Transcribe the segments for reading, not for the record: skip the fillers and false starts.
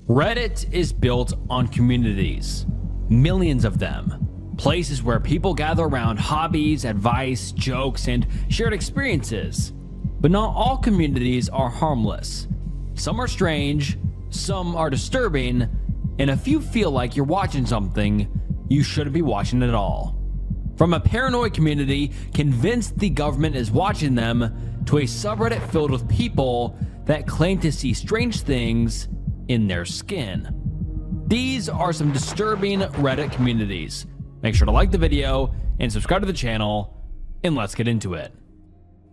Reddit is built on communities, millions of them, places where people gather around hobbies, advice, jokes, and shared experiences. But not all communities are harmless. Some are strange, some are disturbing, and a few feel like you're watching something you shouldn't be watching at all. From a paranoid community convinced the government is watching them, to a subreddit filled with people that claim to see strange things in their skin. These are some disturbing Reddit communities. Make sure to like the video and subscribe to the channel, and let's get into it.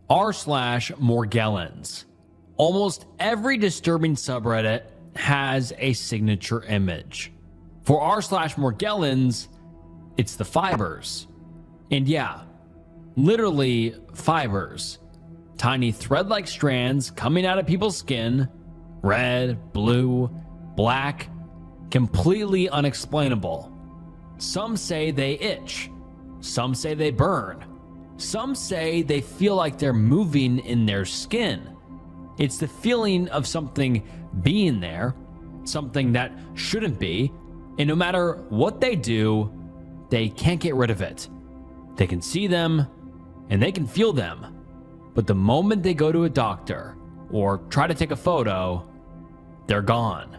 r/Morgellons. Almost every disturbing subreddit has a signature image. For r/Morgellons, it's the fibers. And yeah, literally fibers. Tiny thread-like strands coming out of people's skin, red, blue, black, completely unexplainable. Some say they itch, some say they burn, some say they feel like they're moving in their skin. It's the feeling of something being there, something that shouldn't be, and no matter what they do, they can't get rid of it. They can see them, and they can feel them, but the moment they go to a doctor or try to take a photo, they're gone.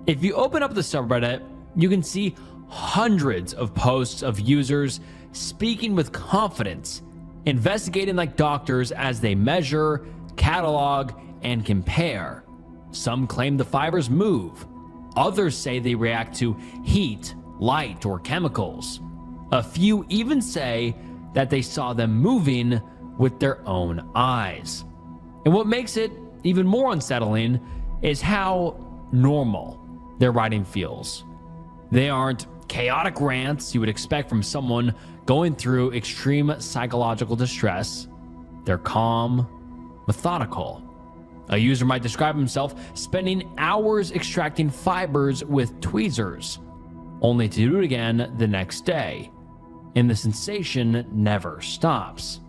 If you open up the subreddit, you can see hundreds of posts of users speaking with confidence, investigating like doctors as they measure, catalog, and compare. Some claim the fibers move. Others say they react to heat, light, or chemicals. A few even say that they saw them moving with their own eyes. And what makes it even more unsettling is how normal their writing feels. They aren't chaotic rants you would expect from someone going through extreme psychological distress. They're calm, methodical. A user might describe himself spending hours extracting fibers with tweezers, only to do it again the next day, and the sensation never stops.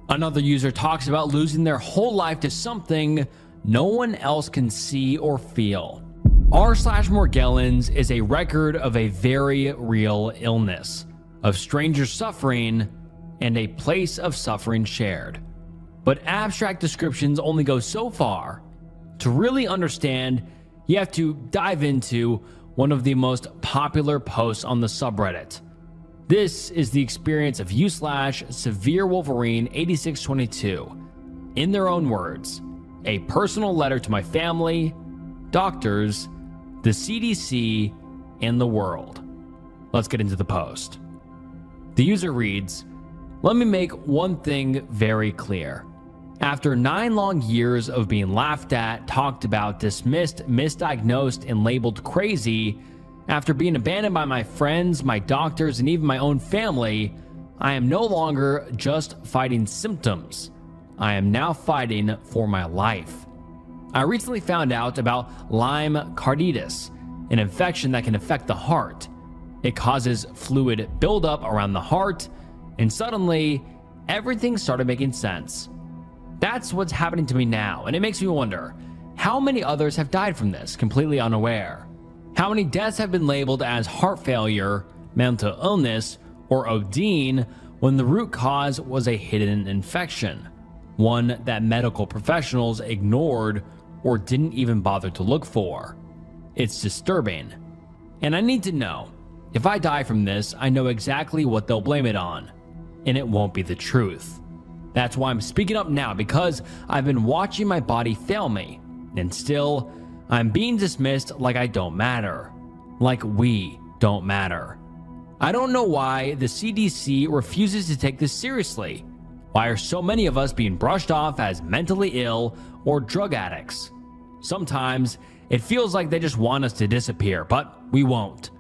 Another user talks about losing their whole life to something no one else can see or feel. r/Morgellons is a record of a very real illness, of strangers suffering, and a place of suffering shared. But abstract descriptions only go so far. To really understand, you have to dive into one of the most popular posts on the subreddit. This is the experience of u/SevereWolverine8622. In their own words, a personal letter to my family, doctors, the CDC, and the world. Let's get into the post. The user reads, "Let me make one thing very clear. After 9 long years of being laughed at, talked about, dismissed, misdiagnosed, and labeled crazy, after being abandoned by my friends, my doctors, and even my own family, I am no longer just fighting symptoms. I am now fighting for my life. I recently found out about Lyme carditis, an infection that can affect the heart. It causes fluid buildup around the heart, and suddenly, everything started making sense. That's what's happening to me now, and it makes me wonder, how many others have died from this, completely unaware? How many deaths have been labeled as heart failure, mental illness, or ODing when the root cause was a hidden infection, one that medical professionals ignored or didn't even bother to look for? It's disturbing. And I need to know, if I die from this, I know exactly what they'll blame it on, and it won't be the truth. That's why I'm speaking up now, because I've been watching my body fail me, and still, I'm being dismissed like I don't matter, like we don't matter. I don't know why the CDC refuses to take this seriously. Why are so many of us being brushed off as mentally ill or drug addicts? Sometimes it feels like they just want us to disappear, but we won't.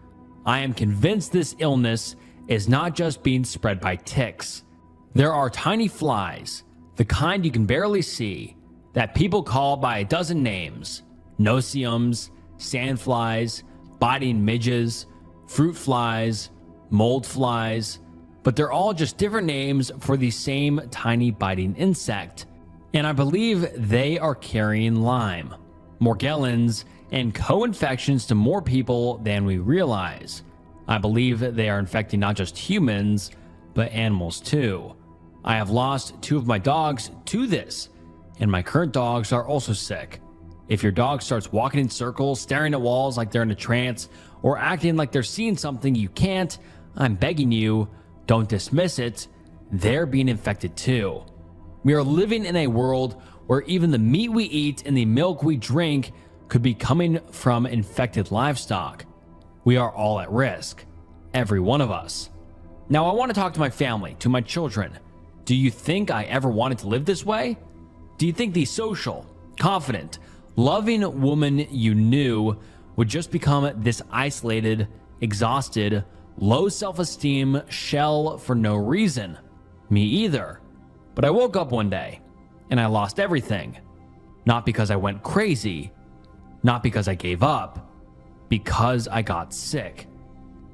I am convinced this illness is not just being spread by ticks. There are tiny flies, the kind you can barely see, that people call by a dozen names: no-see-ums, sandflies, biting midges, fruit flies, mold flies, but they're all just different names for the same tiny biting insect. And I believe they are carrying Lyme. Morgellons and co-infections to more people than we realize. I believe that they are infecting not just humans, but animals too. I have lost 2 of my dogs to this, and my current dogs are also sick. If your dog starts walking in circles, staring at walls like they're in a trance, or acting like they're seeing something you can't, I'm begging you, don't dismiss it. They're being infected too. We are living in a world where even the meat we eat and the milk we drink could be coming from infected livestock. We are all at risk, every one of us. Now I want to talk to my family, to my children. Do you think I ever wanted to live this way? Do you think the social, confident, loving woman you knew would just become this isolated, exhausted, low self-esteem shell for no reason? Me either. But I woke up one day and I lost everything. Not because I went crazy, not because I gave up, because I got sick,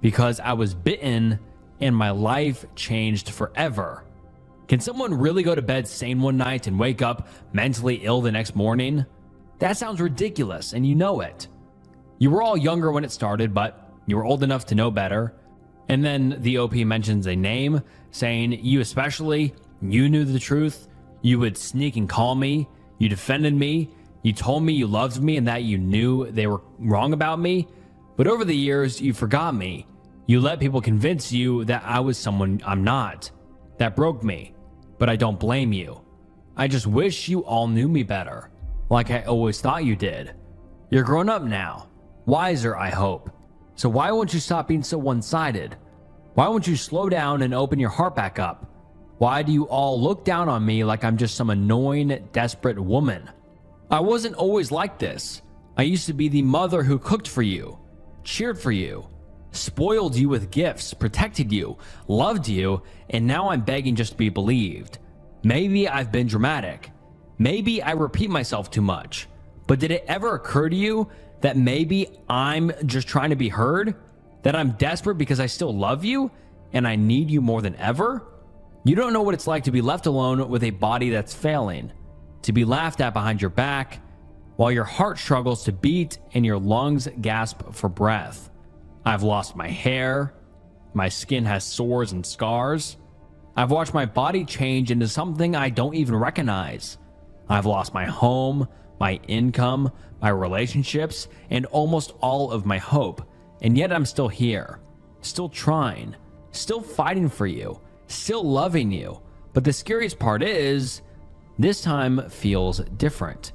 because I was bitten and my life changed forever. Can someone really go to bed sane one night and wake up mentally ill the next morning? That sounds ridiculous, and you know it. You were all younger when it started, but you were old enough to know better. And then the OP mentions a name, saying, you especially, you knew the truth. You would sneak and call me. You defended me. You told me you loved me and that you knew they were wrong about me. But over the years, you forgot me. You let people convince you that I was someone I'm not. That broke me. But I don't blame you. I just wish you all knew me better, like I always thought you did. You're grown up now. Wiser, I hope. So why won't you stop being so one-sided? Why won't you slow down and open your heart back up? Why do you all look down on me like I'm just some annoying, desperate woman? I wasn't always like this. I used to be the mother who cooked for you, cheered for you, spoiled you with gifts, protected you, loved you, and now I'm begging just to be believed. Maybe I've been dramatic. Maybe I repeat myself too much. But did it ever occur to you that maybe I'm just trying to be heard? That I'm desperate because I still love you and I need you more than ever? You don't know what it's like to be left alone with a body that's failing, to be laughed at behind your back, while your heart struggles to beat and your lungs gasp for breath. I've lost my hair. My skin has sores and scars. I've watched my body change into something I don't even recognize. I've lost my home, my income, my relationships, and almost all of my hope. And yet I'm still here, still trying, still fighting for you, still loving you. But the scariest part is, this time feels different.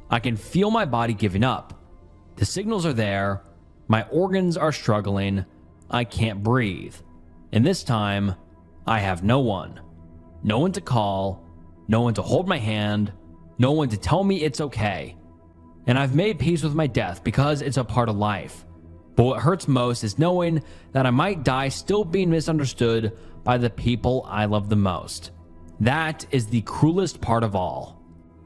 I can feel my body giving up. The signals are there. My organs are struggling. I can't breathe. And this time, I have no one. No one to call, no one to hold my hand, no one to tell me it's okay. And I've made peace with my death because it's a part of life. But what hurts most is knowing that I might die still being misunderstood by the people I love the most. That is the cruelest part of all.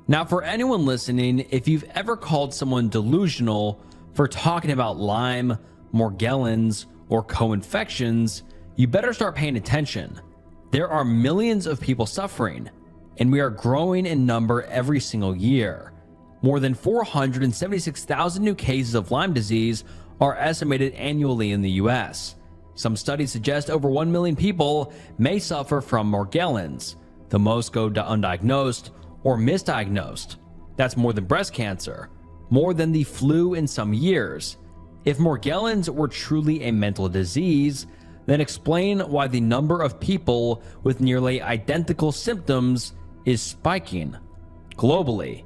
Now, for anyone listening, if you've ever called someone delusional for talking about Lyme, Morgellons, or co-infections, you better start paying attention. There are millions of people suffering, and we are growing in number every single year. More than 476,000 new cases of Lyme disease are estimated annually in the US. Some studies suggest over 1 million people may suffer from Morgellons. The most go undiagnosed or misdiagnosed. That's more than breast cancer, more than the flu in some years. If Morgellons were truly a mental disease, then explain why the number of people with nearly identical symptoms is spiking globally.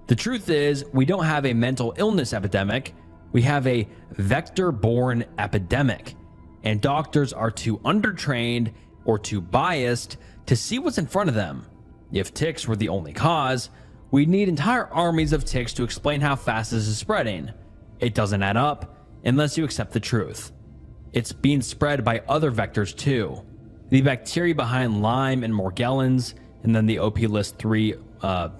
The truth is, we don't have a mental illness epidemic, we have a vector-borne epidemic, and doctors are too undertrained or too biased to see what's in front of them. If ticks were the only cause, we'd need entire armies of ticks to explain how fast this is spreading. It doesn't add up unless you accept the truth. It's being spread by other vectors too. The bacteria behind Lyme and Morgellons, and then the OP lists 3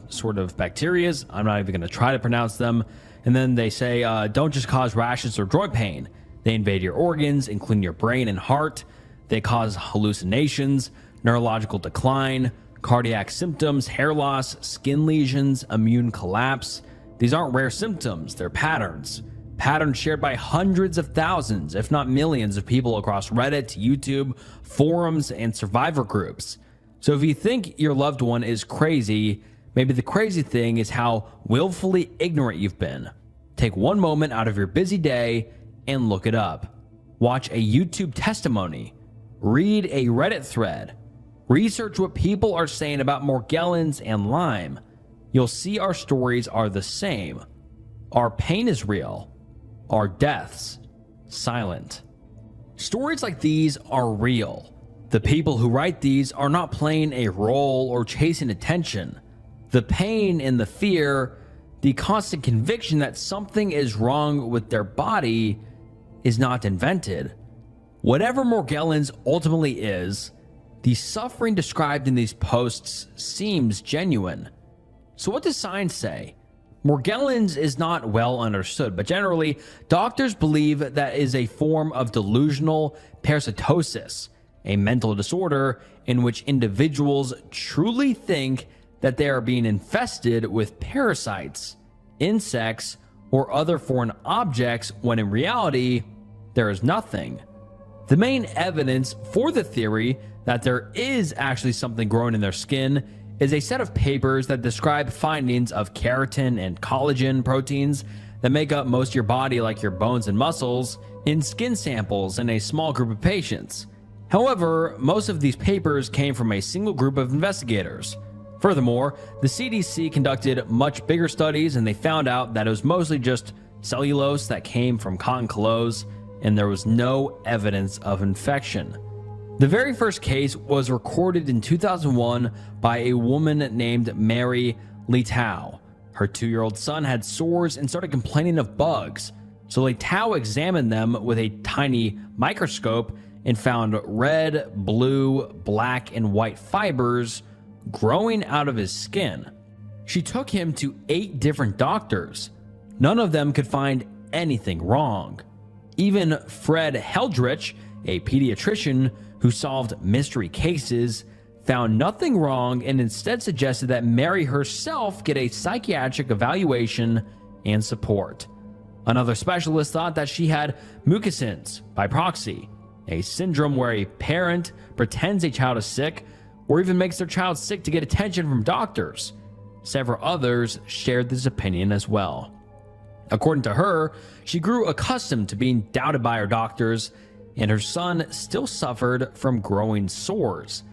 sort of bacterias. I'm not even going to try to pronounce them. And then they say, don't just cause rashes or joint pain. They invade your organs, including your brain and heart. They cause hallucinations, neurological decline, cardiac symptoms, hair loss, skin lesions, immune collapse. These aren't rare symptoms, they're patterns. patterns shared by hundreds of thousands, if not millions of people across Reddit, YouTube, forums, and survivor groups. So if you think your loved one is crazy, maybe the crazy thing is how willfully ignorant you've been. Take one moment out of your busy day and look it up. Watch a YouTube testimony. Read a Reddit thread. Research what people are saying about Morgellons and Lyme. You'll see our stories are the same. Our pain is real. Our deaths, silent. Stories like these are real. The people who write these are not playing a role or chasing attention. The pain and the fear, the constant conviction that something is wrong with their body is not invented. Whatever Morgellons ultimately is, the suffering described in these posts seems genuine. So what does science say? Morgellons is not well understood, but generally, doctors believe that is a form of delusional parasitosis, a mental disorder in which individuals truly think that they are being infested with parasites, insects, or other foreign objects when in reality, there is nothing. The main evidence for the theory that there is actually something growing in their skin is a set of papers that describe findings of keratin and collagen proteins that make up most of your body, like your bones and muscles, in skin samples in a small group of patients. However, most of these papers came from a single group of investigators. Furthermore, the CDC conducted much bigger studies and they found out that it was mostly just cellulose that came from cotton clothes, and there was no evidence of infection. The very first case was recorded in 2001 by a woman named Mary Litau. Her 2-year-old son had sores and started complaining of bugs, so Litau examined them with a tiny microscope and found red, blue, black, and white fibers growing out of his skin. She took him to 8 different doctors. None of them could find anything wrong. Even Fred Heldrich, a pediatrician who solved mystery cases, found nothing wrong and instead suggested that Mary herself get a psychiatric evaluation and support. Another specialist thought that she had mucosins by proxy, a syndrome where a parent pretends a child is sick or even makes their child sick to get attention from doctors. Several others shared this opinion as well. According to her, she grew accustomed to being doubted by her doctors, and her son still suffered from growing sores.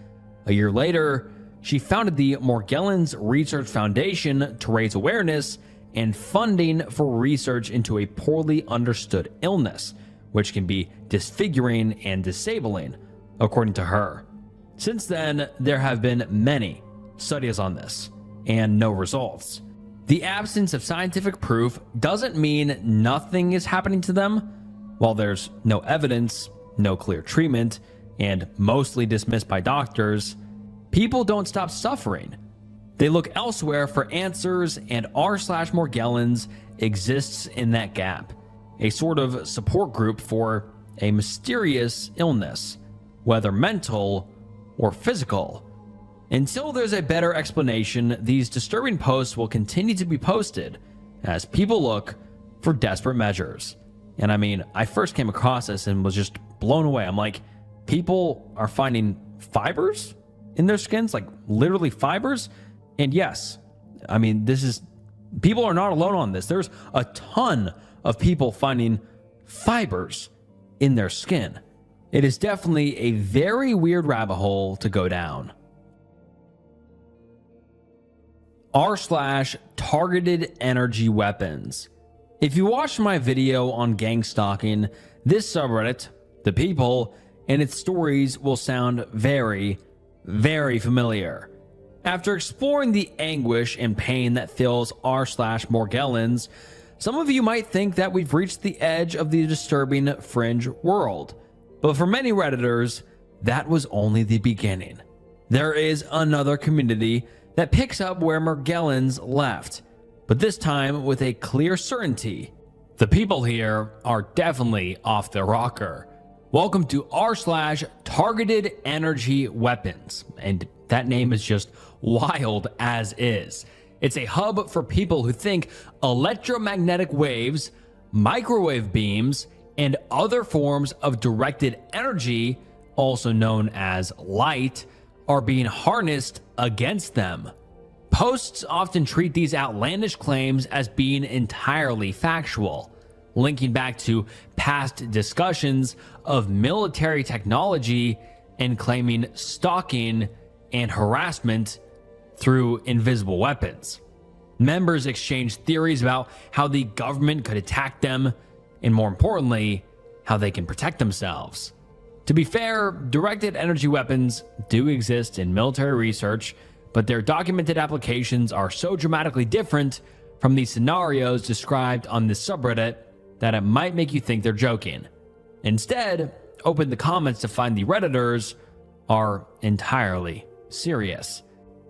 A year later, she founded the Morgellons Research Foundation to raise awareness and funding for research into a poorly understood illness, which can be disfiguring and disabling, according to her. Since then, there have been many studies on this, and no results. The absence of scientific proof doesn't mean nothing is happening to them. While there's no evidence, no clear treatment, and mostly dismissed by doctors, people don't stop suffering. They look elsewhere for answers, and r/Morgellons exists in that gap, a sort of support group for a mysterious illness, whether mental or physical. Until there's a better explanation, these disturbing posts will continue to be posted as people look for desperate measures. And I mean, I first came across this and was just blown away. I'm like, people are finding fibers in their skins, like literally fibers. And yes, I mean, people are not alone on this. There's a ton of people finding fibers in their skin. It is definitely a very weird rabbit hole to go down. r/targeted energy weapons. If you watched my video on gang stalking, this subreddit, the people, and its stories will sound very, very familiar. After exploring the anguish and pain that fills r/Morgellons, some of you might think that we've reached the edge of the disturbing fringe world. But for many Redditors, that was only the beginning. There is another community that picks up where Morgellons left, but this time with a clear certainty. The people here are definitely off their rocker. Welcome to r/targeted energy weapons, and that name is just wild as is. It's a hub for people who think electromagnetic waves, microwave beams, and other forms of directed energy, also known as light, are being harnessed against them. Posts often treat these outlandish claims as being entirely factual, linking back to past discussions of military technology and claiming stalking and harassment through invisible weapons. Members exchange theories about how the government could attack them, and more importantly, how they can protect themselves. To be fair, directed energy weapons do exist in military research, but their documented applications are so dramatically different from the scenarios described on this subreddit that it might make you think they're joking. Instead, open the comments to find the Redditors are entirely serious.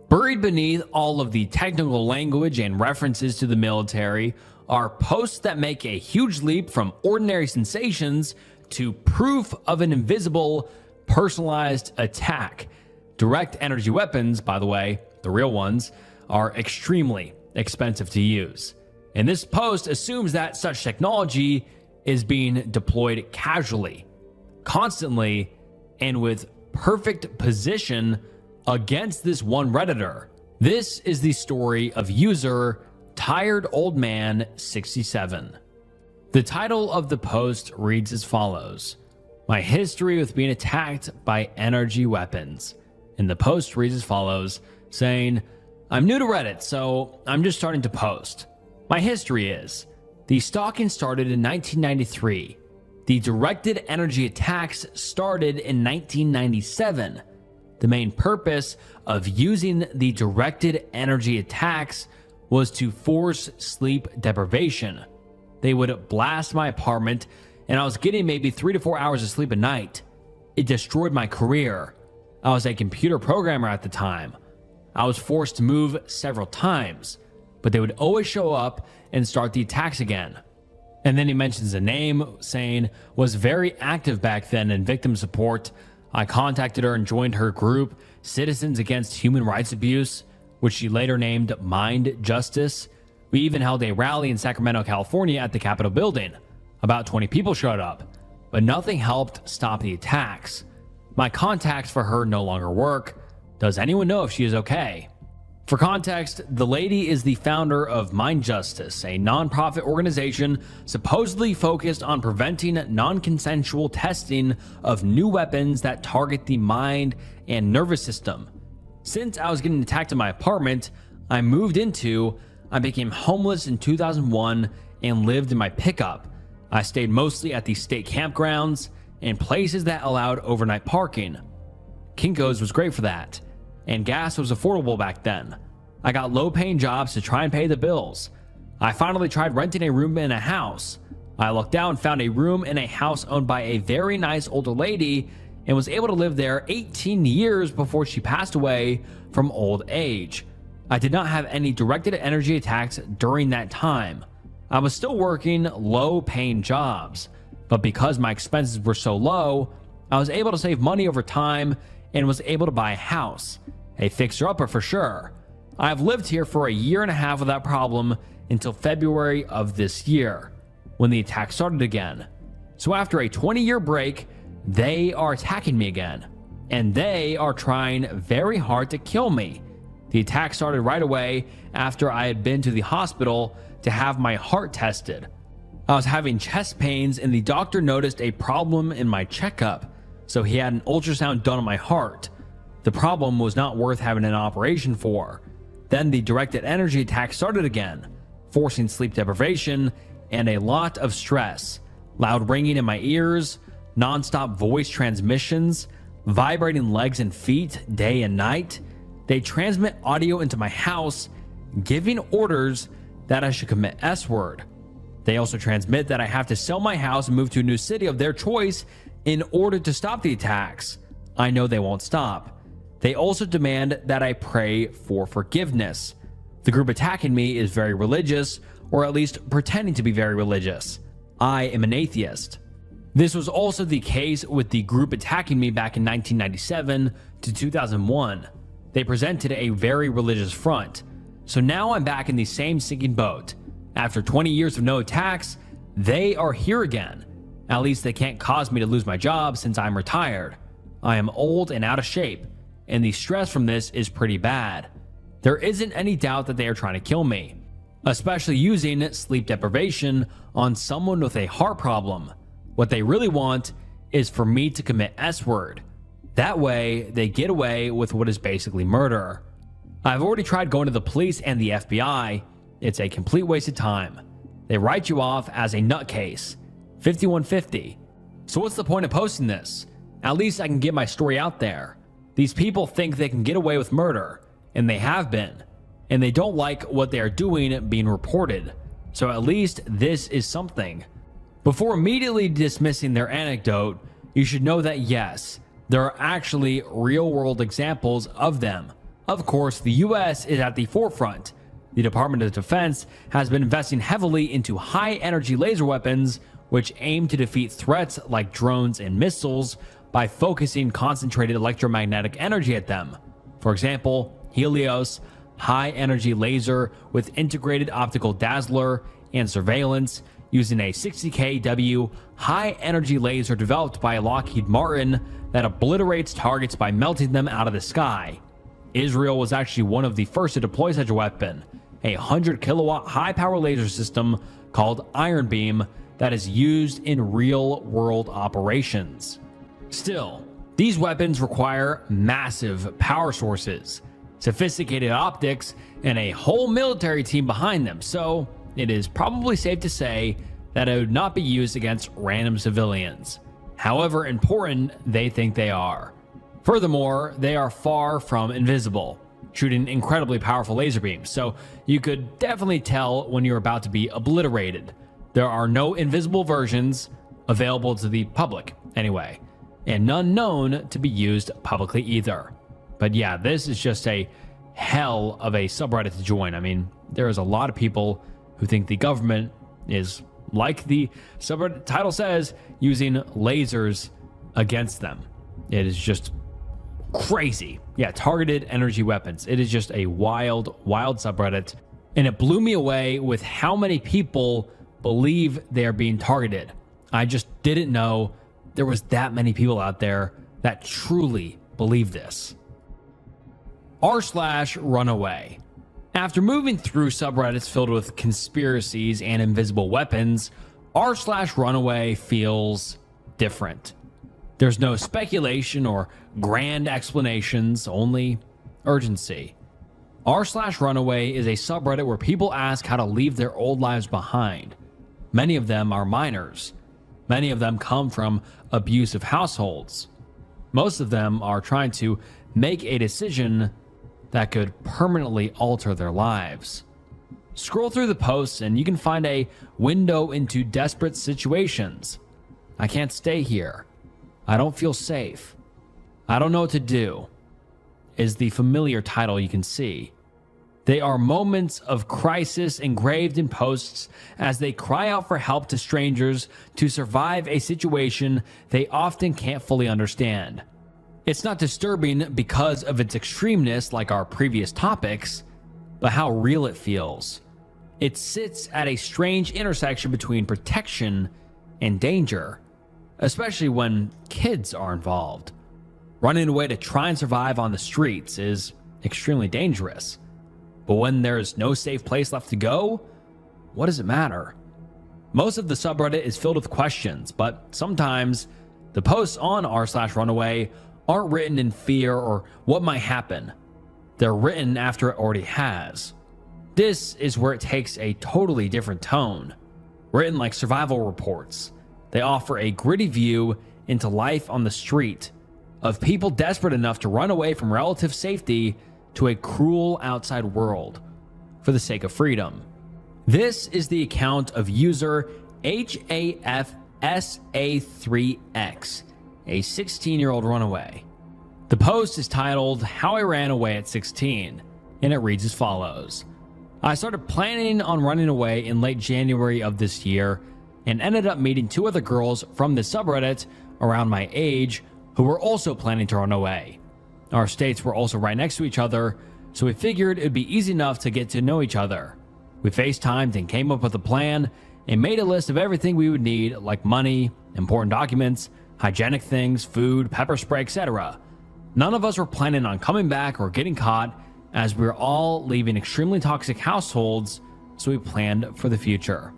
Buried beneath all of the technical language and references to the military are posts that make a huge leap from ordinary sensations to proof of an invisible, personalized attack. Direct energy weapons, by the way, the real ones, are extremely expensive to use. And this post assumes that such technology is being deployed casually, constantly, and with perfect position against this one Redditor. This is the story of user Tired Old Man 67. The title of the post reads as follows: My history with being attacked by energy weapons. And the post reads as follows, saying, I'm new to Reddit, so I'm just starting to post. My history is, the stalking started in 1993. The directed energy attacks started in 1997. The main purpose of using the directed energy attacks was to force sleep deprivation. They would blast my apartment, and I was getting maybe 3 to 4 hours of sleep a night. It destroyed my career. I was a computer programmer at the time. I was forced to move several times, but they would always show up and start the attacks again. And then he mentions a name, saying, was very active back then in victim support. I contacted her and joined her group, Citizens Against Human Rights Abuse, which she later named Mind Justice. We even held a rally in Sacramento, California at the Capitol building. About 20 people showed up, but nothing helped stop the attacks. My contacts for her no longer work. Does anyone know if she is okay? For context, the lady is the founder of Mind Justice, a non-profit organization supposedly focused on preventing non-consensual testing of new weapons that target the mind and nervous system. Since I was getting attacked in my apartment I became homeless in 2001 and lived in my pickup. I stayed mostly at the state campgrounds and places that allowed overnight parking. Kinko's was great for that, and gas was affordable back then. I got low-paying jobs to try and pay the bills. I finally tried renting a room in a house. I looked out and found a room in a house owned by a very nice older lady and was able to live there 18 years before she passed away from old age. I did not have any directed energy attacks during that time. I was still working low-paying jobs, but because my expenses were so low, I was able to save money over time and was able to buy a house. A fixer-upper for sure. I have lived here for a year and a half without problem until February of this year, when the attack started again. So after a 20-year break, they are attacking me again, and they are trying very hard to kill me. The attack started right away after I had been to the hospital to have my heart tested. I was having chest pains and the doctor noticed a problem in my checkup, so he had an ultrasound done on my heart. The problem was not worth having an operation for. Then the directed energy attack started again, forcing sleep deprivation and a lot of stress, loud ringing in my ears, non-stop voice transmissions, vibrating legs and feet day and night. They transmit audio into my house, giving orders that I should commit S-word. They also transmit that I have to sell my house and move to a new city of their choice in order to stop the attacks. I know they won't stop. They also demand that I pray for forgiveness. The group attacking me is very religious, or at least pretending to be very religious. I am an atheist. This was also the case with the group attacking me back in 1997 to 2001. They presented a very religious front. So now I'm back in the same sinking boat. After 20 years of no attacks, They are here again. At least they can't cause me to lose my job since I'm retired. I am old and out of shape, and the stress from this is pretty bad. There isn't any doubt that they are trying to kill me, especially using sleep deprivation on someone with a heart problem. What they really want is for me to commit S-word. That way, they get away with what is basically murder. I've already tried going to the police and the FBI. It's a complete waste of time. They write you off as a nutcase. 5150. So what's the point of posting this? At least I can get my story out there. These people think they can get away with murder, and they have been. And they don't like what they are doing being reported. So at least this is something. Before immediately dismissing their anecdote, you should know that yes, there are actually real-world examples of them. Of course, the US is at the forefront. The Department of Defense has been investing heavily into high-energy laser weapons, which aim to defeat threats like drones and missiles by focusing concentrated electromagnetic energy at them. For example, Helios, high-energy laser with integrated optical dazzler and surveillance, using a 60 kW high-energy laser developed by Lockheed Martin that obliterates targets by melting them out of the sky. Israel was actually one of the first to deploy such a weapon, a 100 kilowatt high-power laser system called Iron Beam that is used in real-world operations. Still, these weapons require massive power sources, sophisticated optics, and a whole military team behind them, so it is probably safe to say that it would not be used against random civilians, however important they think they are. Furthermore, they are far from invisible, shooting incredibly powerful laser beams, so you could definitely tell when you're about to be obliterated. There are no invisible versions available to the public, anyway, and none known to be used publicly either. But yeah, this is just a hell of a subreddit to join. I mean, there is a lot of people who think the government is, like the subreddit title says, using lasers against them. It is just crazy. Yeah, targeted energy weapons. It is just a wild, wild subreddit. And it blew me away with how many people believe they are being targeted. I just didn't know there was that many people out there that truly believe this. r/runaway. After moving through subreddits filled with conspiracies and invisible weapons, r/runaway feels different. There's no speculation or grand explanations, only urgency. r/runaway is a subreddit where people ask how to leave their old lives behind. Many of them are minors. Many of them come from abusive households. Most of them are trying to make a decision that could permanently alter their lives. Scroll through the posts and you can find a window into desperate situations. I can't stay here. I don't feel safe. I don't know what to do, is the familiar title you can see. They are moments of crisis engraved in posts as they cry out for help to strangers to survive a situation they often can't fully understand. It's not disturbing because of its extremeness like our previous topics, but how real it feels. It sits at a strange intersection between protection and danger, especially when kids are involved. Running away to try and survive on the streets is extremely dangerous. But when there's no safe place left to go, what does it matter? Most of the subreddit is filled with questions, but sometimes the posts on r/runaway aren't written in fear or what might happen. They're written after it already has. This is where it takes a totally different tone. Written like survival reports, they offer a gritty view into life on the street of people desperate enough to run away from relative safety to a cruel outside world for the sake of freedom. This is the account of user HAFSA3X, a 16-year-old runaway. The post is titled "How I Ran Away at 16," and it reads as follows. I started planning on running away in late January of this year and ended up meeting 2 other girls from the subreddit around my age who were also planning to run away. Our states were also right next to each other, so we figured it'd be easy enough to get to know each other. We FaceTimed and came up with a plan, and made a list of everything we would need, like money, important documents, hygienic things, food, pepper spray, etc. None of us were planning on coming back or getting caught, as we were all leaving extremely toxic households, so we planned for the future.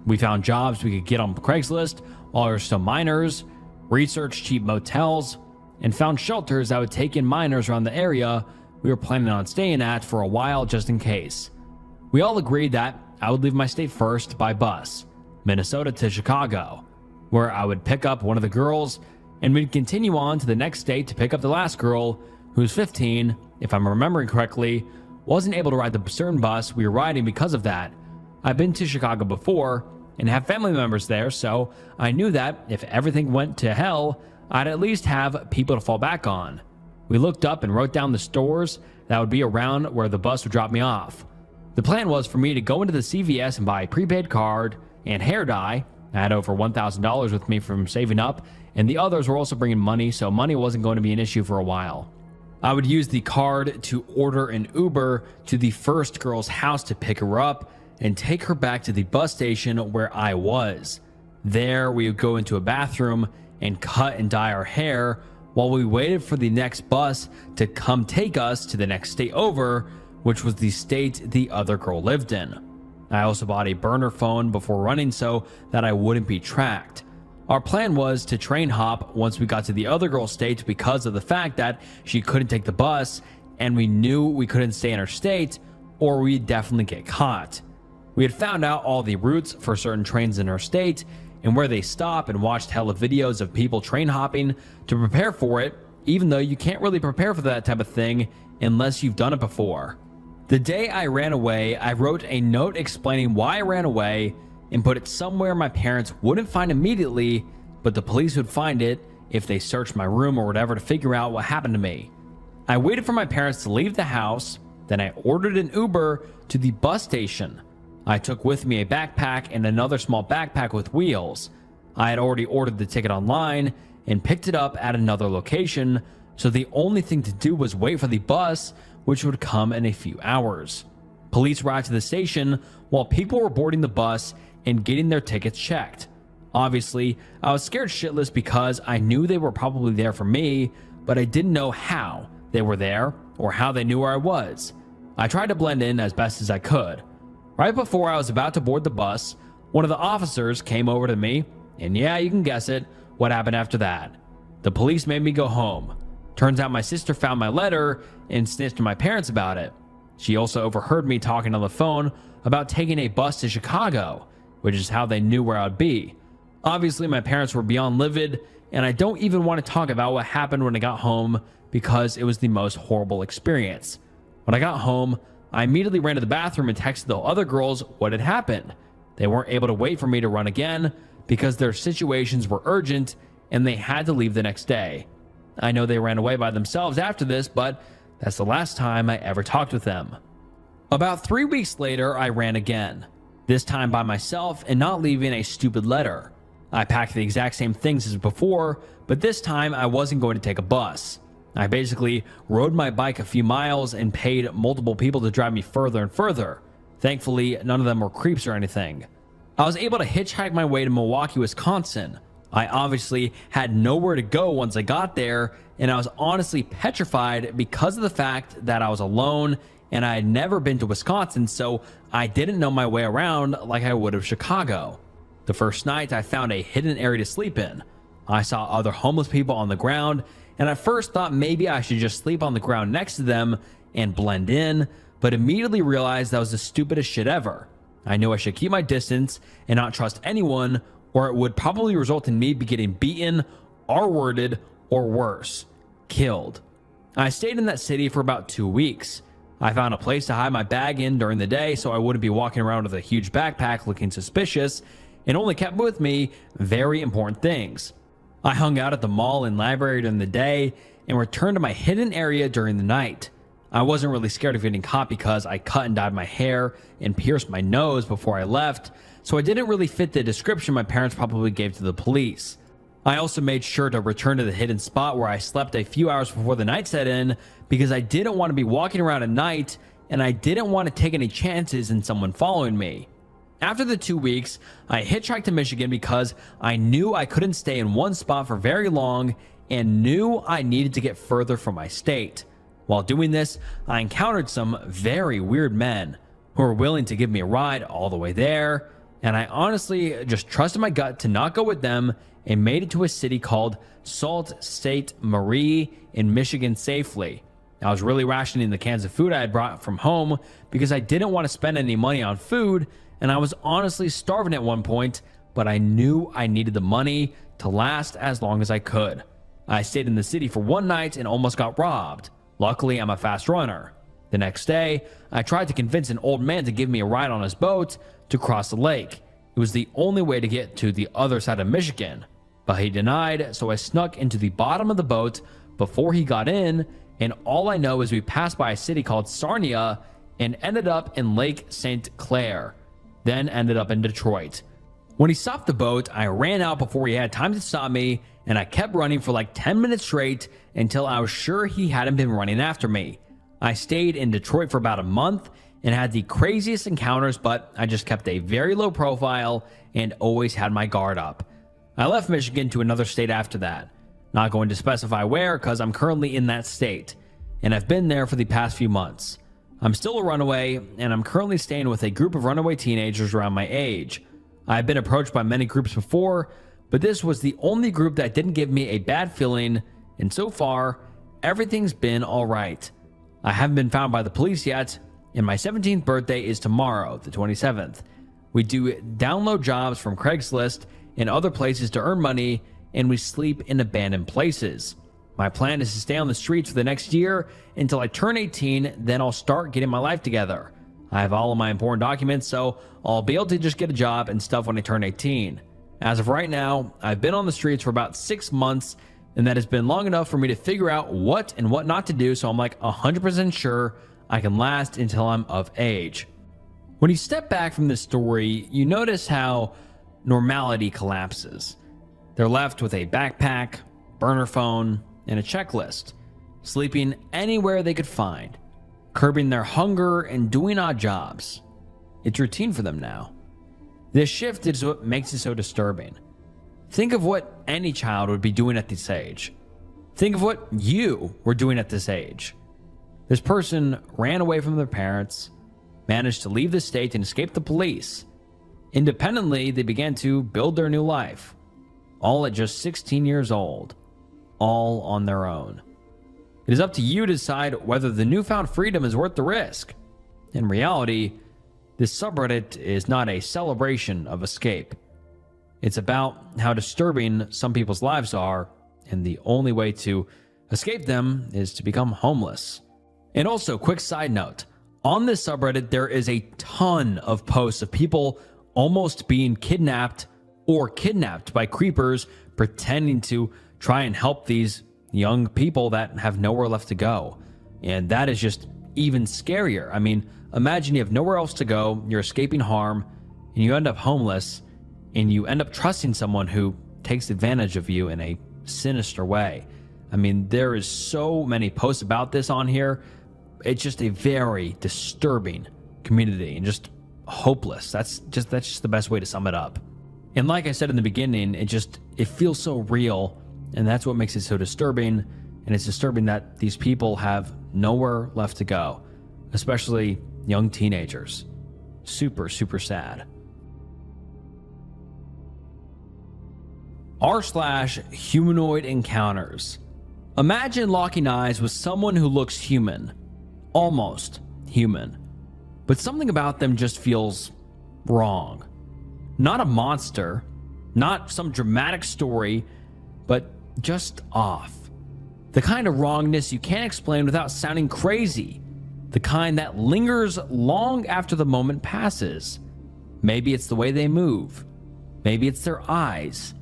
We found jobs we could get on Craigslist while we were still minors, researched cheap motels, and found shelters that would take in minors around the area we were planning on staying at for a while just in case. We all agreed that I would leave my state first by bus, Minnesota to Chicago, where I would pick up one of the girls, and we'd continue on to the next state to pick up the last girl, who's 15, if I'm remembering correctly, wasn't able to ride the certain bus we were riding because of that. I've been to Chicago before and have family members there, so I knew that if everything went to hell, I'd at least have people to fall back on. We looked up and wrote down the stores that would be around where the bus would drop me off. The plan was for me to go into the CVS and buy a prepaid card and hair dye. I had over $1,000 with me from saving up, and the others were also bringing money, so money wasn't going to be an issue for a while. I would use the card to order an Uber to the first girl's house to pick her up and take her back to the bus station where I was. There, we would go into a bathroom and cut and dye our hair while we waited for the next bus to come take us to the next state over, which was the state the other girl lived in. I also bought a burner phone before running so that I wouldn't be tracked. Our plan was to train hop once we got to the other girl's state because of the fact that she couldn't take the bus and we knew we couldn't stay in her state or we'd definitely get caught. We had found out all the routes for certain trains in her state and where they stop and watched hella videos of people train hopping to prepare for it, even though you can't really prepare for that type of thing unless you've done it before. The day I ran away, I wrote a note explaining why I ran away and put it somewhere my parents wouldn't find immediately, but the police would find it if they searched my room or whatever to figure out what happened to me. I waited for my parents to leave the house, then I ordered an Uber to the bus station. I took with me a backpack and another small backpack with wheels. I had already ordered the ticket online and picked it up at another location, so the only thing to do was wait for the bus, which would come in a few hours. Police arrived to the station while people were boarding the bus and getting their tickets checked. Obviously, I was scared shitless because I knew they were probably there for me, but I didn't know how they were there or how they knew where I was. I tried to blend in as best as I could. Right before I was about to board the bus, one of the officers came over to me, and yeah, you can guess it, what happened after that. The police made me go home. Turns out my sister found my letter and snitched to my parents about it. She also overheard me talking on the phone about taking a bus to Chicago, which is how they knew where I'd be. Obviously, my parents were beyond livid, and I don't even want to talk about what happened when I got home because it was the most horrible experience. When I got home, I immediately ran to the bathroom and texted the other girls what had happened. They weren't able to wait for me to run again because their situations were urgent and they had to leave the next day. I know they ran away by themselves after this, but that's the last time I ever talked with them. About 3 weeks later, I ran again, this time by myself and not leaving a stupid letter. I packed the exact same things as before, but this time I wasn't going to take a bus. I basically rode my bike a few miles and paid multiple people to drive me further and further. Thankfully, none of them were creeps or anything. I was able to hitchhike my way to Milwaukee, Wisconsin. I obviously had nowhere to go once I got there, and I was honestly petrified because of the fact that I was alone and I had never been to Wisconsin, so I didn't know my way around like I would of Chicago. The first night, I found a hidden area to sleep in. I saw other homeless people on the ground, and I first thought maybe I should just sleep on the ground next to them and blend in, but immediately realized that was the stupidest shit ever. I knew I should keep my distance and not trust anyone, or it would probably result in me getting beaten, R-worded, or worse, killed. I stayed in that city for about 2 weeks. I found a place to hide my bag in during the day so I wouldn't be walking around with a huge backpack looking suspicious, and only kept with me very important things. I hung out at the mall and library during the day and returned to my hidden area during the night. I wasn't really scared of getting caught because I cut and dyed my hair and pierced my nose before I left, so I didn't really fit the description my parents probably gave to the police. I also made sure to return to the hidden spot where I slept a few hours before the night set in because I didn't want to be walking around at night and I didn't want to take any chances in someone following me. After the 2 weeks, I hitchhiked to Michigan because I knew I couldn't stay in one spot for very long and knew I needed to get further from my state. While doing this, I encountered some very weird men who were willing to give me a ride all the way there, and I honestly just trusted my gut to not go with them and made it to a city called Sault Ste. Marie in Michigan safely. I was really rationing the cans of food I had brought from home because I didn't want to spend any money on food, and I was honestly starving at one point, but I knew I needed the money to last as long as I could. I stayed in the city for one night and almost got robbed. Luckily, I'm a fast runner. The next day, I tried to convince an old man to give me a ride on his boat to cross the lake. It was the only way to get to the other side of Michigan, but he denied, so I snuck into the bottom of the boat before he got in, and all I know is we passed by a city called Sarnia and ended up in Lake St. Clair, then ended up in Detroit. When he stopped the boat, I ran out before he had time to stop me, and I kept running for like 10 minutes straight until I was sure he hadn't been running after me. I stayed in Detroit for about a month and had the craziest encounters, but I just kept a very low profile and always had my guard up. I left Michigan to another state after that. Not going to specify where because I'm currently in that state, and I've been there for the past few months. I'm still a runaway, and I'm currently staying with a group of runaway teenagers around my age. I've been approached by many groups before, but this was the only group that didn't give me a bad feeling, and so far, everything's been alright. I haven't been found by the police yet, and my 17th birthday is tomorrow, the 27th. We do download jobs from Craigslist and other places to earn money, and we sleep in abandoned places. My plan is to stay on the streets for the next year until I turn 18, then I'll start getting my life together. I have all of my important documents, so I'll be able to just get a job and stuff when I turn 18. As of right now, I've been on the streets for about 6 months, and that has been long enough for me to figure out what and what not to do, so I'm like 100% sure I can last until I'm of age. When you step back from this story, you notice how normality collapses. They're left with a backpack, burner phone, and a checklist, sleeping anywhere they could find, curbing their hunger and doing odd jobs. It's routine for them now. This shift is what makes it so disturbing. Think of what any child would be doing at this age. Think of what you were doing at this age. This person ran away from their parents, managed to leave the state and escape the police. Independently, they began to build their new life, all at just 16 years old, all on their own. It is up to you to decide whether the newfound freedom is worth the risk. In reality, this subreddit is not a celebration of escape. It's about how disturbing some people's lives are, and the only way to escape them is to become homeless. And also, quick side note, on this subreddit, there is a ton of posts of people almost being kidnapped or kidnapped by creepers pretending to try and help these young people that have nowhere left to go. And that is just even scarier. I mean, imagine you have nowhere else to go, you're escaping harm, and you end up homeless, and you end up trusting someone who takes advantage of you in a sinister way. I mean, there is so many posts about this on here. It's just a very disturbing community and just hopeless. That's just the best way to sum it up. And like I said in the beginning, it feels so real, and that's what makes it so disturbing. And it's disturbing that these people have nowhere left to go, especially young teenagers. Super, super sad. r/humanoid encounters. Imagine locking eyes with someone who looks human, almost human, but something about them just feels wrong. Not a monster, not some dramatic story, but just off. The kind of wrongness you can't explain without sounding crazy. The kind that lingers long after the moment passes. Maybe it's the way they move. Maybe it's their eyes.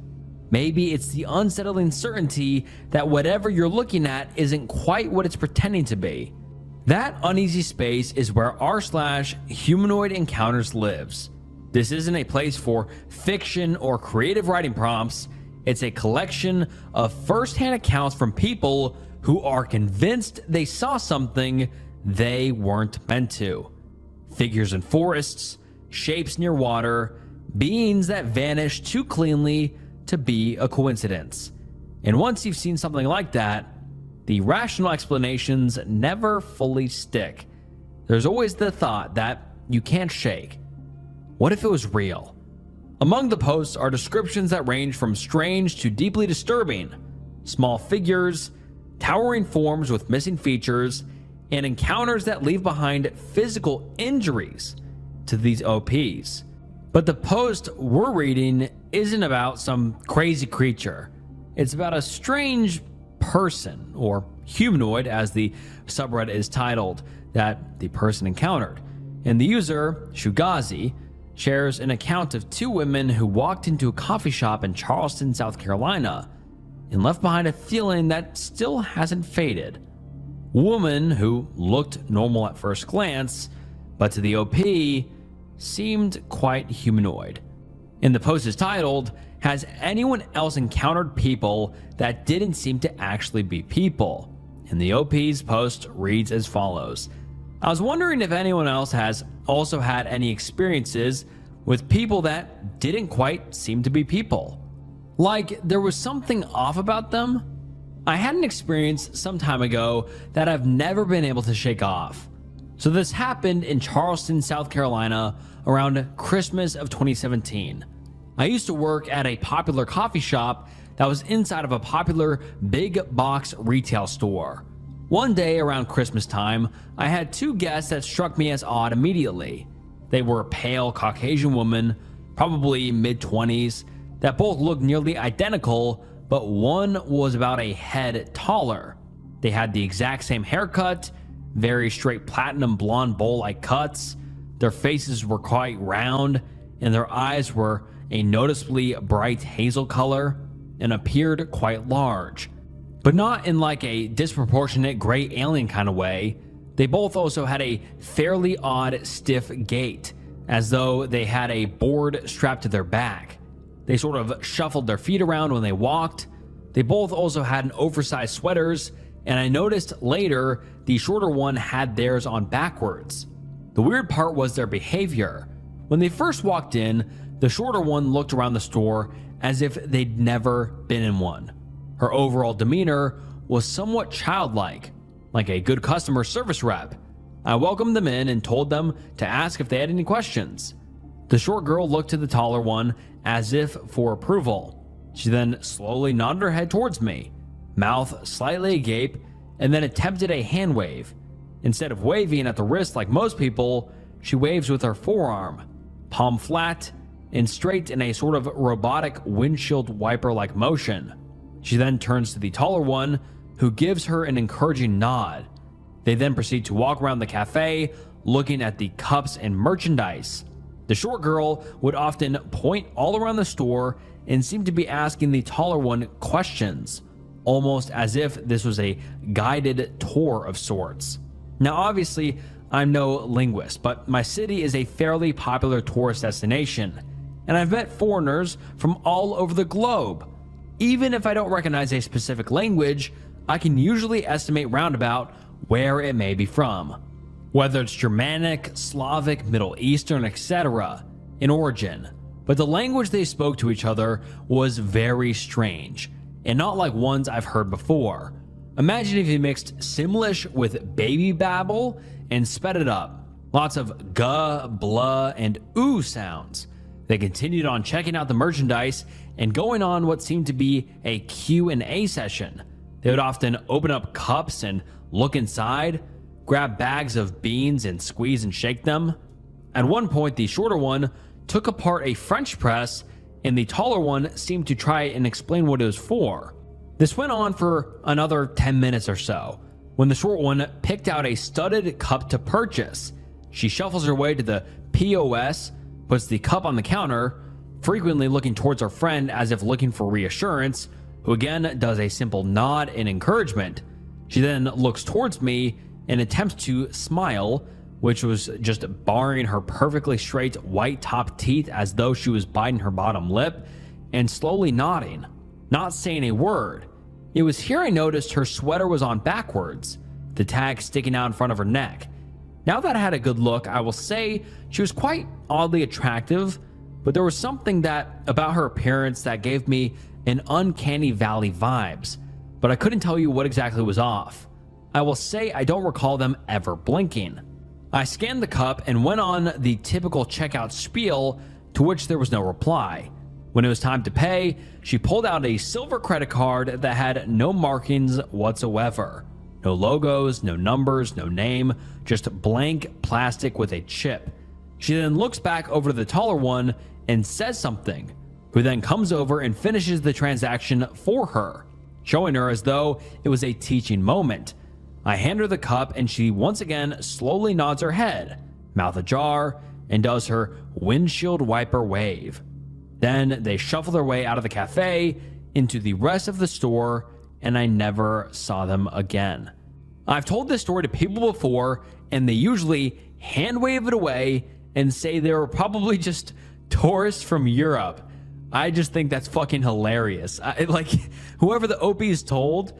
Maybe it's the unsettling certainty that whatever you're looking at isn't quite what it's pretending to be. That uneasy space is where r/humanoid encounters lives. This isn't a place for fiction or creative writing prompts. It's a collection of first-hand accounts from people who are convinced they saw something they weren't meant to. Figures in forests, shapes near water, beings that vanish too cleanly to be a coincidence. And once you've seen something like that, the rational explanations never fully stick. There's always the thought that you can't shake. What if it was real? Among the posts are descriptions that range from strange to deeply disturbing. Small figures, towering forms with missing features, and encounters that leave behind physical injuries to these OPs. But the post we're reading isn't about some crazy creature. It's about a strange person, or humanoid as the subreddit is titled, that the person encountered. And the user, Shugazi, shares an account of two women who walked into a coffee shop in Charleston, South Carolina, and left behind a feeling that still hasn't faded. A woman who looked normal at first glance, but to the OP, seemed quite humanoid. And the post is titled, "Has anyone else encountered people that didn't seem to actually be people?" And the OP's post reads as follows. "I was wondering if anyone else has also had any experiences with people that didn't quite seem to be people. Like there was something off about them. I had an experience some time ago that I've never been able to shake off. So this happened in Charleston, South Carolina around Christmas of 2017. I used to work at a popular coffee shop that was inside of a popular big box retail store. One day around Christmas time, I had two guests that struck me as odd immediately. They were a pale Caucasian woman, probably mid-20s, that both looked nearly identical, but one was about a head taller. They had the exact same haircut, very straight platinum blonde bowl-like cuts. Their faces were quite round, and their eyes were a noticeably bright hazel color and appeared quite large, but not in like a disproportionate gray alien kind of way. They both also had a fairly odd stiff gait, as though they had a board strapped to their back. They sort of shuffled their feet around when they walked. They both also had an oversized sweaters, and I noticed later the shorter one had theirs on backwards. The weird part was their behavior. When they first walked in, the shorter one looked around the store as if they'd never been in one. Her overall demeanor was somewhat childlike, like a good customer service rep. I welcomed them in and told them to ask if they had any questions. The short girl looked to the taller one as if for approval. She then slowly nodded her head towards me, mouth slightly agape, and then attempted a hand wave. Instead of waving at the wrist like most people, she waves with her forearm, palm flat and straight in a sort of robotic windshield wiper-like motion. She then turns to the taller one, who gives her an encouraging nod. They then proceed to walk around the cafe, looking at the cups and merchandise. The short girl would often point all around the store and seem to be asking the taller one questions, almost as if this was a guided tour of sorts. Now, obviously, I'm no linguist, but my city is a fairly popular tourist destination, and I've met foreigners from all over the globe. Even if I don't recognize a specific language, I can usually estimate roundabout where it may be from, whether it's Germanic, Slavic, Middle Eastern, etc. in origin. But the language they spoke to each other was very strange, and not like ones I've heard before. Imagine if you mixed Simlish with Baby Babel and sped it up. Lots of guh, blah, and ooh sounds. They continued on checking out the merchandise and going on what seemed to be a Q&A session. They would often open up cups and look inside, grab bags of beans and squeeze and shake them. At one point, the shorter one took apart a French press, and the taller one seemed to try and explain what it was for. This went on for another 10 minutes or so, when the short one picked out a studded cup to purchase. She shuffles her way to the POS, puts the cup on the counter, frequently looking towards her friend as if looking for reassurance, who again does a simple nod in encouragement. She then looks towards me and attempts to smile, which was just baring her perfectly straight white top teeth as though she was biting her bottom lip, and slowly nodding, not saying a word. It was here I noticed her sweater was on backwards, the tag sticking out in front of her neck. Now that I had a good look, I will say she was quite oddly attractive, but there was something about her appearance that gave me an uncanny valley vibes, but I couldn't tell you what exactly was off. I will say I don't recall them ever blinking. I scanned the cup and went on the typical checkout spiel, to which there was no reply. When it was time to pay, she pulled out a silver credit card that had no markings whatsoever. No logos, no numbers, no name, just blank plastic with a chip. She then looks back over to the taller one and says something, who then comes over and finishes the transaction for her, showing her as though it was a teaching moment. I hand her the cup and she once again slowly nods her head, mouth ajar, and does her windshield wiper wave. Then they shuffle their way out of the cafe into the rest of the store, and I never saw them again. I've told this story to people before, and they usually hand wave it away and say they were probably just tourists from Europe. I just think that's fucking hilarious. Like, whoever the OP is told,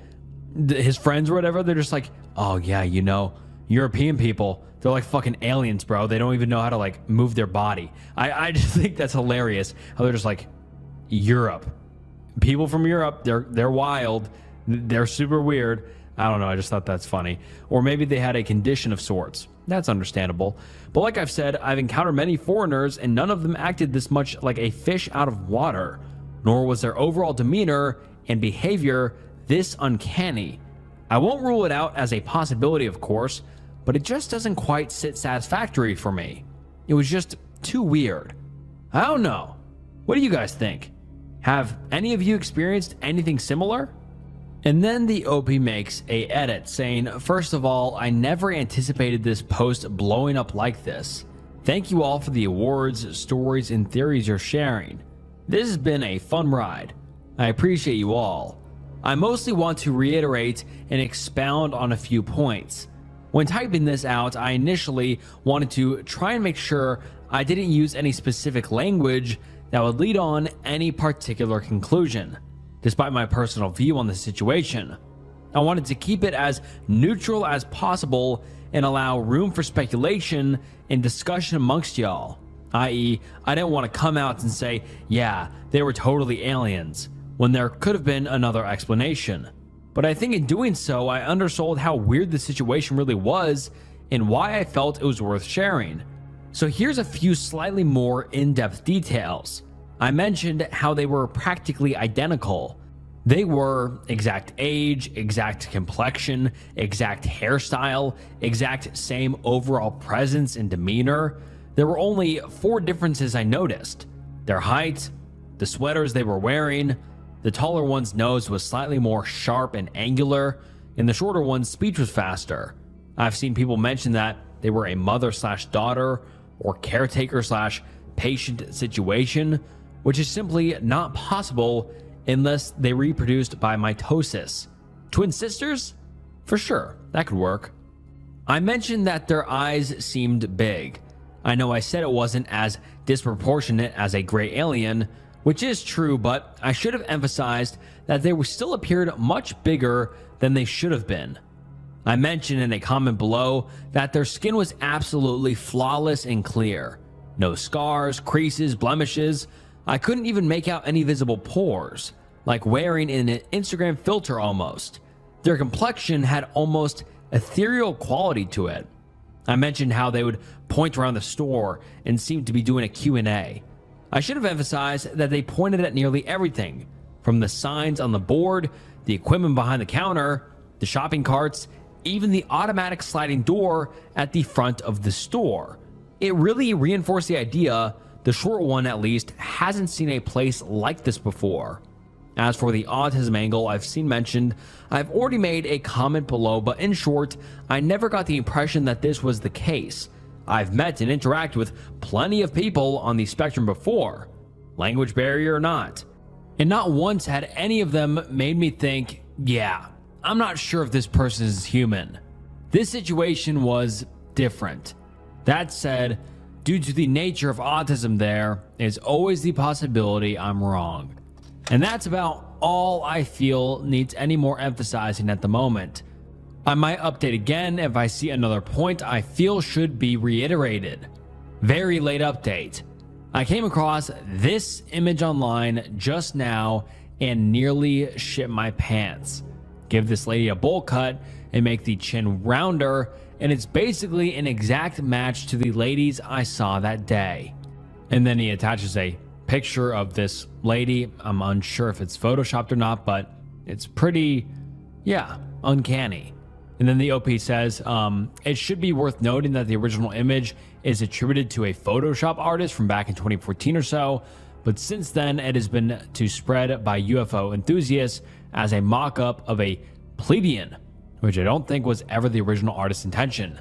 his friends or whatever, they're just like, oh yeah, you know, European people, they're like fucking aliens, bro. They don't even know how to like move their body. I just think that's hilarious how they're just like, Europe. People from Europe, they're wild. They're super weird. I don't know. I just thought that's funny. Or maybe they had a condition of sorts. That's understandable. But like I've said, I've encountered many foreigners and none of them acted this much like a fish out of water, nor was their overall demeanor and behavior this uncanny. I won't rule it out as a possibility, of course, but it just doesn't quite sit satisfactory for me. It was just too weird. I don't know. What do you guys think? Have any of you experienced anything similar? And then the OP makes a edit saying, first of all, I never anticipated this post blowing up like this. Thank you all for the awards, stories, and theories you're sharing. This has been a fun ride. I appreciate you all. I mostly want to reiterate and expound on a few points. When typing this out, I initially wanted to try and make sure I didn't use any specific language that would lead on any particular conclusion. Despite my personal view on the situation, I wanted to keep it as neutral as possible and allow room for speculation and discussion amongst y'all. I.e., I didn't want to come out and say, yeah, they were totally aliens, when there could have been another explanation. But I think in doing so, I undersold how weird the situation really was and why I felt it was worth sharing. So here's a few slightly more in-depth details. I mentioned how they were practically identical. They were exact age, exact complexion, exact hairstyle, exact same overall presence and demeanor. There were only 4 differences I noticed: their height, the sweaters they were wearing, the taller one's nose was slightly more sharp and angular, and the shorter one's speech was faster. I've seen people mention that they were a mother/daughter or caretaker/patient situation, which is simply not possible unless they reproduced by mitosis. Twin sisters? For sure, that could work. I mentioned that their eyes seemed big. I know I said it wasn't as disproportionate as a gray alien, which is true, but I should have emphasized that they still appeared much bigger than they should have been. I mentioned in a comment below that their skin was absolutely flawless and clear. No scars, creases, blemishes. I couldn't even make out any visible pores, like wearing an Instagram filter almost. Their complexion had almost ethereal quality to it. I mentioned how they would point around the store and seemed to be doing a Q&A. I should have emphasized that they pointed at nearly everything, from the signs on the board, the equipment behind the counter, the shopping carts, even the automatic sliding door at the front of the store. It really reinforced the idea the short one at least hasn't seen a place like this before. As for the autism angle I've seen mentioned, I've already made a comment below, but in short, I never got the impression that this was the case. I've met and interacted with plenty of people on the spectrum before, language barrier or not, and not once had any of them made me think, yeah, I'm not sure if this person is human. This situation was different. That said, due to the nature of autism, there is always the possibility I'm wrong. And that's about all I feel needs any more emphasizing at the moment. I might update again if I see another point I feel should be reiterated. Very late update. I came across this image online just now and nearly shit my pants. Give this lady a bowl cut and make the chin rounder, and it's basically an exact match to the ladies I saw that day. And then he attaches a picture of this lady. I'm unsure if it's photoshopped or not, but it's pretty, uncanny. And then the OP says, it should be worth noting that the original image is attributed to a Photoshop artist from back in 2014 or so, but since then it has been to spread by UFO enthusiasts as a mock-up of a plebeian, which I don't think was ever the original artist's intention.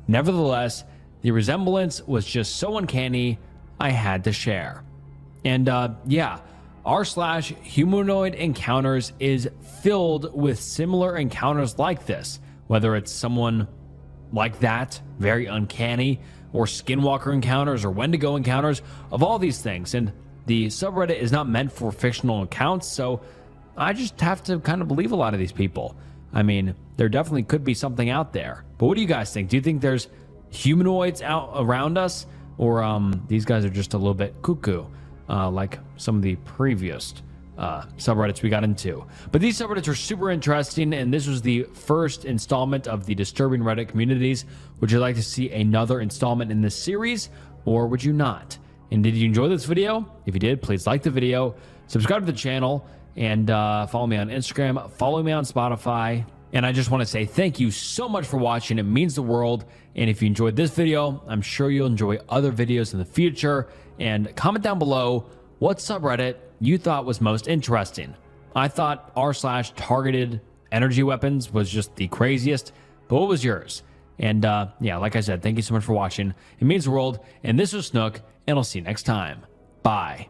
Nevertheless, the resemblance was just so uncanny, I had to share. And r/humanoid encounters is filled with similar encounters like this, whether it's someone like that, very uncanny, or skinwalker encounters or Wendigo encounters, of all these things. And the subreddit is not meant for fictional accounts, so I just have to kind of believe a lot of these people. I mean, there definitely could be something out there. But what do you guys think? Do you think there's humanoids out around us, or these guys are just a little bit cuckoo, like some of the previous subreddits we got into? But these subreddits are super interesting, and this was the first installment of the Disturbing Reddit Communities. Would you like to see another installment in this series, or would you not? And did you enjoy this video? If you did, please like the video, subscribe to the channel, and follow me on Instagram, follow me on Spotify. And I just want to say thank you so much for watching. It means the world. And if you enjoyed this video, I'm sure you'll enjoy other videos in the future. And comment down below what subreddit you thought was most interesting. I thought r/targeted energy weapons was just the craziest, but what was yours? And like I said, thank you so much for watching. It means the world. And this was Snook, and I'll see you next time. Bye.